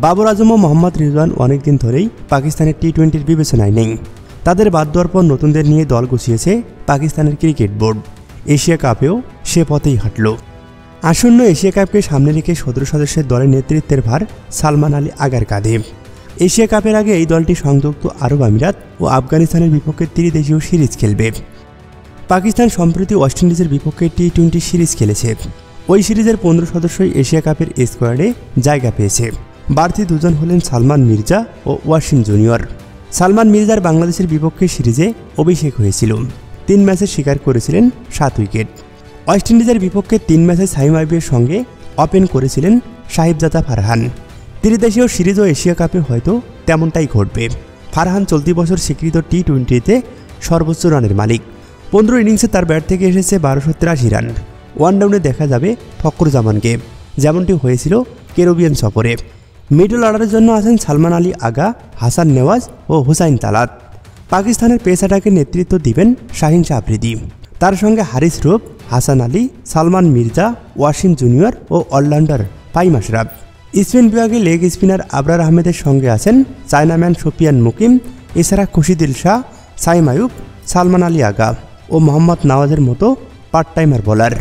বাবর আজম ও মোহাম্মদ রিজওয়ান অনেকদিন ধরেই পাকিস্তানের টি-20 বিবেচনায় নেই। তাদের বাদ দেওয়ার পর নতুনদের নিয়ে দল গুছিয়েছে পাকিস্তানের ক্রিকেট বোর্ড। এশিয়া কাপেও সে পথেই হাঁটল। আসন্ন এশিয়া কাপকে সামনে রেখে 17 সদস্যের দলের নেতৃত্বের ভার সালমান আলী আগার কাঁধে। এশিয়া কাপের আগে এই দলটি সংযুক্ত আরব আমিরাত ও আফগানিস্তানের বিপক্ষে ত্রিদেশীয় সিরিজ খেলবে। পাকিস্তান সম্প্রতি ওয়েস্ট ইন্ডিজের বিপক্ষে টি-20 সিরিজ খেলেছে। ওই সিরিজের 15 সদস্যই এশিয়া কাপের স্কোয়াডে জায়গা পেয়েছে। বাড়তি দুজন হলেন সালমান মির্জা ও ওয়াসিম জুনিয়র। সালমান মির্জার বাংলাদেশের বিপক্ষে সিরিজে অভিষেক হয়েছিল। 3 ম্যাচে শিকার করেছিলেন 7 উইকেট। ওয়েস্ট ইন্ডিজের বিপক্ষে 3 ম্যাচে সাইম আইবির সঙ্গে ওপেন করেছিলেন সাহিবজাদা ফারহান। ত্রিদেশীয় সিরিজ ও এশিয়া কাপে হয়তো তেমনটাই ঘটবে। ফারহান চলতি বছর স্বীকৃত টি-20তে সর্বোচ্চ রানের মালিক। 15 ইনিংসে তার ব্যাট থেকে এসেছে 1283 রান। ওয়ানডাউনে দেখা যাবে ফখরুজ্জামানকে, যেমনটি হয়েছিল ক্যারিবিয়ান সফরে। মিডল অর্ডারের জন্য আছেন সালমান আলী আগা, হাসান নেওয়াজ ও হুসাইন তালাত। পাকিস্তানের পেস অ্যাটাকের নেতৃত্ব দিবেন শাহিন শাহ আফ্রিদি। তার সঙ্গে হারিস রুফ, হাসান আলী, সালমান মির্জা, ওয়াসিম জুনিয়র ও অলরাউন্ডার ফাহিম আশরাফ। স্পিন বিভাগে লেগ স্পিনার আবরার আহমেদের সঙ্গে আছেন চায়নাম্যান সুফিয়ান মুকিম। এছাড়া খুশিদিল শাহ, সাইম আয়ুব, সালমান আলী আগা ও মোহাম্মদ নওয়াজের মতো পার্ট টাইমার বোলার।